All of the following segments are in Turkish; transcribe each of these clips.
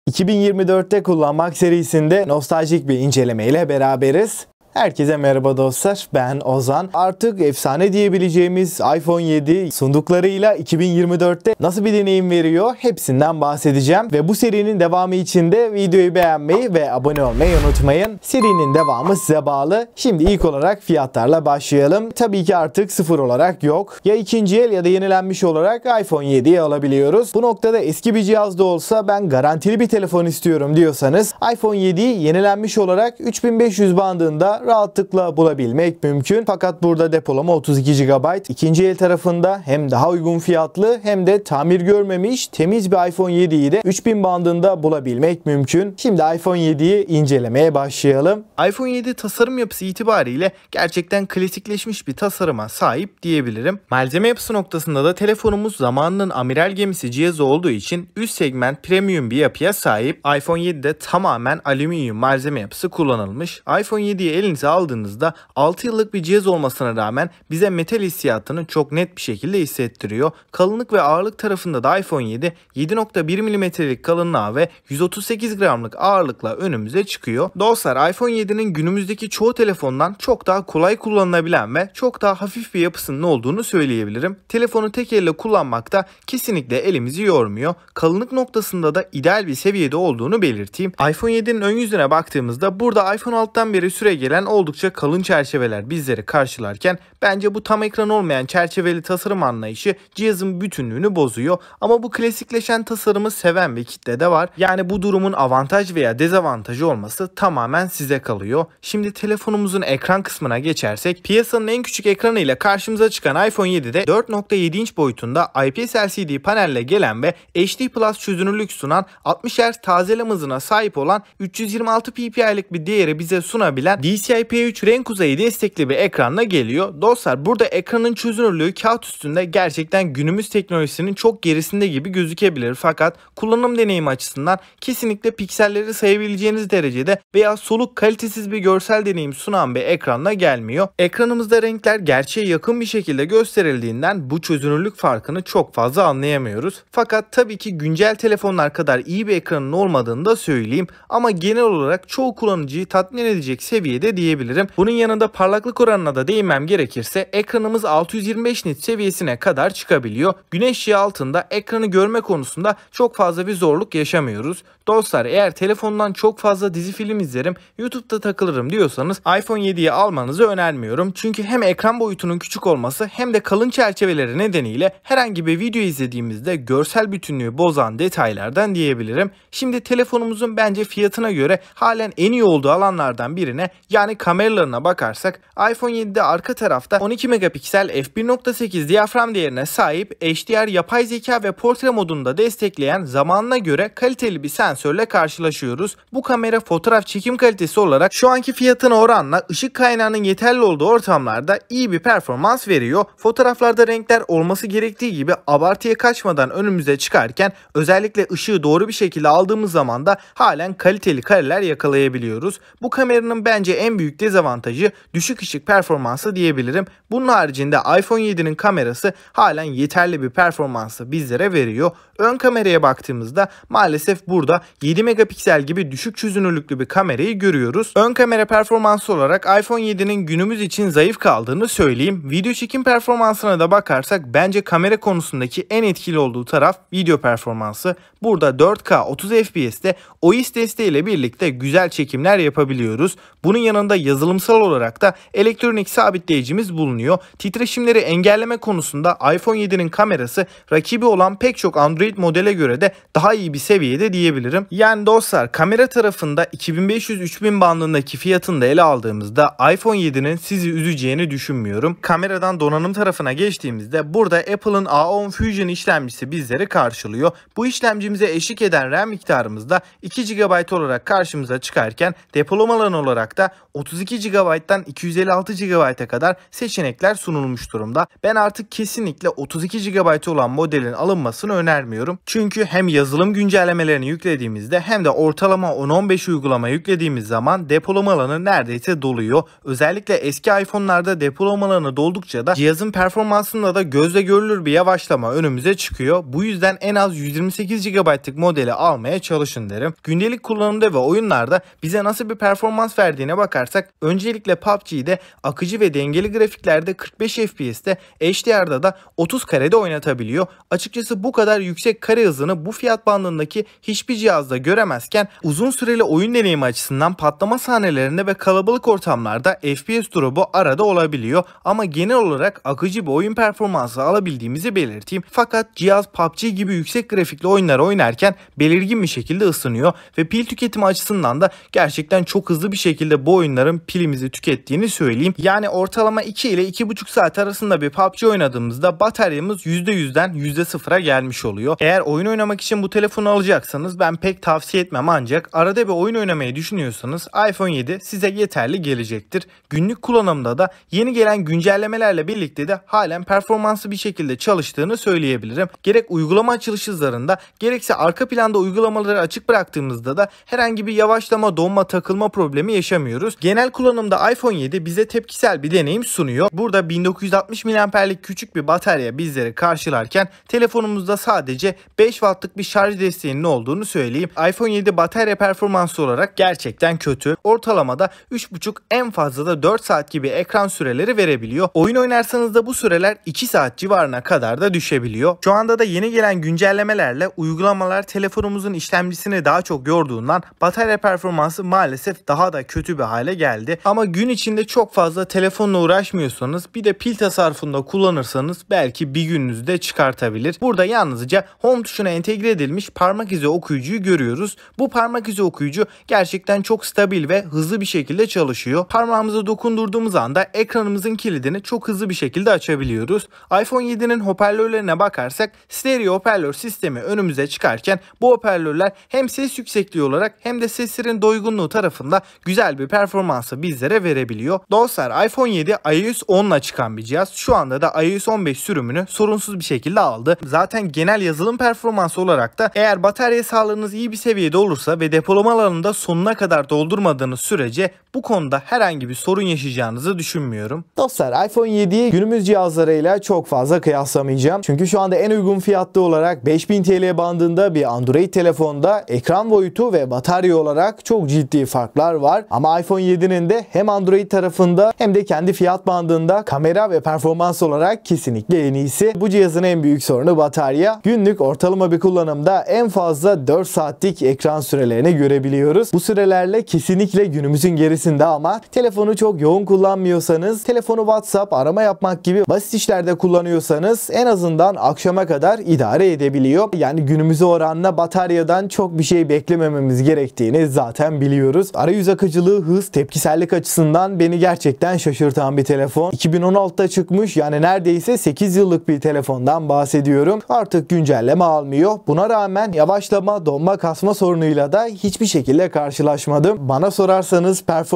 2024'te kullanmak serisinde nostaljik bir inceleme ile beraberiz. Herkese merhaba dostlar, ben Ozan. Artık efsane diyebileceğimiz iPhone 7 sunduklarıyla 2024'te nasıl bir deneyim veriyor hepsinden bahsedeceğim. Ve bu serinin devamı için de videoyu beğenmeyi ve abone olmayı unutmayın. Serinin devamı size bağlı. Şimdi ilk olarak fiyatlarla başlayalım. Tabii ki artık sıfır olarak yok. Ya ikinci el ya da yenilenmiş olarak iPhone 7'yi alabiliyoruz. Bu noktada eski bir cihaz da olsa ben garantili bir telefon istiyorum diyorsanız iPhone 7'yi yenilenmiş olarak 3500 bandında rahatlıkla bulabilmek mümkün. Fakat burada depolama 32 GB. İkinci el tarafında hem daha uygun fiyatlı hem de tamir görmemiş temiz bir iPhone 7'yi de 3000 bandında bulabilmek mümkün. Şimdi iPhone 7'yi incelemeye başlayalım. iPhone 7 tasarım yapısı itibariyle gerçekten klasikleşmiş bir tasarıma sahip diyebilirim. Malzeme yapısı noktasında da telefonumuz zamanının amiral gemisi cihazı olduğu için üst segment premium bir yapıya sahip. iPhone 7'de tamamen alüminyum malzeme yapısı kullanılmış. iPhone 7'yi elinize aldığınızda 6 yıllık bir cihaz olmasına rağmen bize metal hissiyatını çok net bir şekilde hissettiriyor. Kalınlık ve ağırlık tarafında da iPhone 7 7.1 mm'lik kalınlığa ve 138 gramlık ağırlıkla önümüze çıkıyor. Dostlar, iPhone 7'nin günümüzdeki çoğu telefondan çok daha kolay kullanılabilen ve çok daha hafif bir yapısının olduğunu söyleyebilirim. Telefonu tek elle kullanmakta kesinlikle elimizi yormuyor. Kalınlık noktasında da ideal bir seviyede olduğunu belirteyim. iPhone 7'nin ön yüzüne baktığımızda burada iPhone 6'dan beri süregelen oldukça kalın çerçeveler bizleri karşılarken bence bu tam ekran olmayan çerçeveli tasarım anlayışı cihazın bütünlüğünü bozuyor. Ama bu klasikleşen tasarımı seven bir kitle de var. Yani bu durumun avantaj veya dezavantajı olması tamamen size kalıyor. Şimdi telefonumuzun ekran kısmına geçersek, piyasanın en küçük ekranıyla karşımıza çıkan iPhone 7'de 4.7 inç boyutunda IPS LCD panelle gelen ve HD Plus çözünürlük sunan 60 Hz tazeleme hızına sahip olan 326 ppi'lik bir değeri bize sunabilen DCI-P3 renk uzayı destekli bir ekranla geliyor. Dostlar, burada ekranın çözünürlüğü kağıt üstünde gerçekten günümüz teknolojisinin çok gerisinde gibi gözükebilir. Fakat kullanım deneyimi açısından kesinlikle pikselleri sayabileceğiniz derecede veya soluk kalitesiz bir görsel deneyim sunan bir ekranla gelmiyor. Ekranımızda renkler gerçeğe yakın bir şekilde gösterildiğinden bu çözünürlük farkını çok fazla anlayamıyoruz. Fakat tabii ki güncel telefonlar kadar iyi bir ekranın olmadığını da söyleyeyim. Ama genel olarak çoğu kullanıcıyı tatmin edecek seviyede diyebilirim. Bunun yanında parlaklık oranına da değinmem gerekirse ekranımız 625 nit seviyesine kadar çıkabiliyor. Güneş ışığı altında ekranı görme konusunda çok fazla bir zorluk yaşamıyoruz. Dostlar, eğer telefondan çok fazla dizi film izlerim, YouTube'da takılırım diyorsanız iPhone 7'yi almanızı önermiyorum. Çünkü hem ekran boyutunun küçük olması hem de kalın çerçeveleri nedeniyle herhangi bir video izlediğimizde görsel bütünlüğü bozan detaylardan diyebilirim. Şimdi telefonumuzun bence fiyatına göre halen en iyi olduğu alanlardan birine, yani kameralarına bakarsak, iPhone 7'de arka tarafta 12 megapiksel f1.8 diyafram değerine sahip HDR yapay zeka ve portre modunu da destekleyen zamanına göre kaliteli bir sensörle karşılaşıyoruz. Bu kamera fotoğraf çekim kalitesi olarak şu anki fiyatına oranla ışık kaynağının yeterli olduğu ortamlarda iyi bir performans veriyor. Fotoğraflarda renkler olması gerektiği gibi abartıya kaçmadan önümüze çıkarken özellikle ışığı doğru bir şekilde aldığımız zaman da halen kaliteli kareler yakalayabiliyoruz. Bu kameranın bence en büyük dezavantajı düşük ışık performansı diyebilirim. Bunun haricinde iPhone 7'nin kamerası halen yeterli bir performansı bizlere veriyor. Ön kameraya baktığımızda maalesef burada 7 megapiksel gibi düşük çözünürlüklü bir kamerayı görüyoruz. Ön kamera performansı olarak iPhone 7'nin günümüz için zayıf kaldığını söyleyeyim. Video çekim performansına da bakarsak bence kamera konusundaki en etkili olduğu taraf video performansı. Burada 4K 30 FPS'te OIS desteğiyle birlikte güzel çekimler yapabiliyoruz. Bunun yanında yazılımsal olarak da elektronik sabitleyicimiz bulunuyor. Titreşimleri engelleme konusunda iPhone 7'nin kamerası rakibi olan pek çok Android modele göre de daha iyi bir seviyede diyebilirim. Yani dostlar, kamera tarafında 2500-3000 bandındaki fiyatını da ele aldığımızda iPhone 7'nin sizi üzeceğini düşünmüyorum. Kameradan donanım tarafına geçtiğimizde burada Apple'ın A10 Fusion işlemcisi bizleri karşılıyor. Bu işlemcimize eşlik eden RAM miktarımız da 2 GB olarak karşımıza çıkarken depolama alanı olarak da 32 GB'dan 256 GB'a kadar seçenekler sunulmuş durumda. Ben artık kesinlikle 32 GB olan modelin alınmasını önermiyorum. Çünkü hem yazılım güncellemelerini yüklediğimizde hem de ortalama 10-15 uygulama yüklediğimiz zaman depolama alanı neredeyse doluyor. Özellikle eski iPhone'larda depolama alanı doldukça da cihazın performansında da gözle görülür bir yavaşlama önümüze çıkıyor. Bu yüzden en az 128 GB'lık modeli almaya çalışın derim. Gündelik kullanımda ve oyunlarda bize nasıl bir performans verdiğine bakarsak öncelikle PUBG'de akıcı ve dengeli grafiklerde 45 FPS'te, HDR'da da 30 karede oynatabiliyor. Açıkçası bu kadar yüksek kare hızını bu fiyat bandındaki hiçbir cihazda göremezken uzun süreli oyun deneyimi açısından patlama sahnelerinde ve kalabalık ortamlarda FPS drop'u arada olabiliyor. Ama genel olarak akıcı bir oyun performansı alabildiğimizi belirteyim. Fakat cihaz PUBG gibi yüksek grafikli oyunlar oynarken belirgin bir şekilde ısınıyor ve pil tüketimi açısından da gerçekten çok hızlı bir şekilde bu oyunların pilimizi tükettiğini söyleyeyim. Yani ortalama 2 ile 2,5 saat arasında bir PUBG oynadığımızda bataryamız %100'den %0'a gelmiş oluyor. Eğer oyun oynamak için bu telefonu alacaksanız ben pek tavsiye etmem, ancak arada bir oyun oynamayı düşünüyorsanız iPhone 7 size yeterli gelecektir. Günlük kullanımda da yeni gelen güncellemelerle birlikte de halen performanslı bir şekilde çalıştığını söyleyebilirim. Gerek uygulama açılış hızlarında gerekse arka planda uygulamaları açık bıraktığımızda da herhangi bir yavaşlama, donma, takılma problemi yaşamıyoruz. Genel kullanımda iPhone 7 bize tepkisel bir deneyim sunuyor. Burada 1960 mAh'lik küçük bir batarya bizleri karşılarken telefonumuzda sadece 5 Watt'lık bir şarj desteğinin olduğunu söyleyeyim. iPhone 7 batarya performansı olarak gerçekten kötü. Ortalamada 3,5 en fazla da 4 saat gibi ekran süreleri verebiliyor. Oyun oynarsanız da bu süreler 2 saat civarına kadar da düşebiliyor. Şu anda da yeni gelen güncellemelerle uygulamalar telefonumuzun işlemcisini daha çok yorduğundan batarya performansı maalesef daha da kötü bir hale geldi. Ama gün içinde çok fazla telefonla uğraşmıyorsanız bir de pil tasarrufunda kullanırsanız belki bir gününüzde çıkartabilir. Burada yalnızca home tuşuna entegre edilmiş parmak izi okuyucuyu görüyoruz. Bu parmak izi okuyucu gerçekten çok stabil ve hızlı bir şekilde çalışıyor. Parmağımıza dokundurduğumuz anda ekranımızın kilidini çok hızlı bir şekilde açabiliyoruz. iPhone 7'nin hoparlörlerine bakarsak stereo hoparlör sistemi önümüze çıkarken bu hoparlörler hem ses yüksekliği olarak hem de seslerin doygunluğu tarafında güzel bir performansı bizlere verebiliyor. Dostlar, iPhone 7 iOS 10 ile çıkan bir cihaz. Şu anda da iOS 15 sürümünü sorunsuz bir şekilde aldı. Zaten genel yazılım performansı olarak da eğer batarya sağlığınız iyi bir seviyede olursa ve depolama alanında sonuna kadar doldurmadığınız sürece bu konuda herhangi bir sorun yaşayacağınızı düşünmüyorum. Dostlar, iPhone 7'yi günümüz cihazlarıyla çok fazla kıyaslamayacağım. Çünkü şu anda en uygun fiyatlı olarak 5000 TL bandında bir Android telefonda ekran boyutu ve batarya olarak çok ciddi farklar var. Ama iPhone 7'nin de hem Android tarafında hem de kendi fiyat bandında kamera ve performans olarak kesinlikle en iyisi. Bu cihazın en büyük sorunu batarya. Günlük ortalama bir kullanımda en fazla 4 saatlik ekran sürelerini görebiliyoruz. Bu sürelerle kesinlikle günümüzün gerisinde, ama telefonu çok yoğun kullanmıyorsanız, telefonu WhatsApp, arama yapmak gibi basit işlerde kullanıyorsanız en azından akşama kadar idare edebiliyor. Yani günümüze oranla bataryadan çok bir şey beklemememiz gerektiğini zaten biliyoruz. Arayüz akıcılığı, hız, tepkisellik açısından beni gerçekten şaşırtan bir telefon. 2016'da çıkmış, yani neredeyse 8 yıllık bir telefondan bahsediyorum. Artık güncelleme almıyor. Buna rağmen yavaşlama, donma, kasma sorunuyla da hiçbir şekilde karşılaşmadım. Bana sorarsanız performans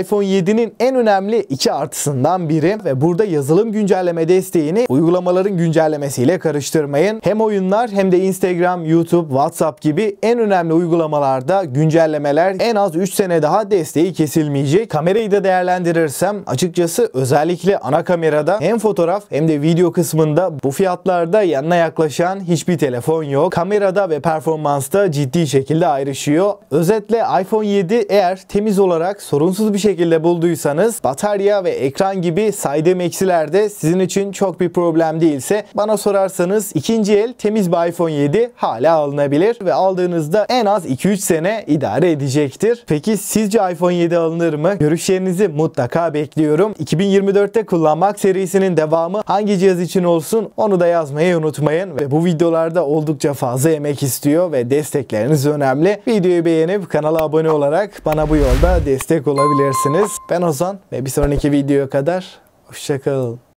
iPhone 7'nin en önemli 2 artısından biri ve burada yazılım güncelleme desteğini uygulamaların güncellemesiyle karıştırmayın. Hem oyunlar hem de Instagram, YouTube, WhatsApp gibi en önemli uygulamalarda güncellemeler en az 3 sene daha desteği kesilmeyecek. Kamerayı da değerlendirirsem açıkçası özellikle ana kamerada hem fotoğraf hem de video kısmında bu fiyatlarda yanına yaklaşan hiçbir telefon yok. Kamerada ve performansta ciddi şekilde ayrışıyor. Özetle iPhone 7 eğer temiz olarak sorunsuz bir şekilde bulduysanız, batarya ve ekran gibi saydığım eksiler de sizin için çok bir problem değilse, bana sorarsanız ikinci el temiz bir iPhone 7 hala alınabilir ve aldığınızda en az 2-3 sene idare edecektir. Peki sizce iPhone 7 alınır mı? Görüşlerinizi mutlaka bekliyorum. 2024'te kullanmak serisinin devamı hangi cihaz için olsun onu da yazmayı unutmayın. Ve bu videolarda oldukça fazla emek istiyor ve destekleriniz önemli. Videoyu beğenip kanala abone olarak bana bu yolda destek olabilirsiniz. Ben Ozan ve bir sonraki videoya kadar hoşça kalın.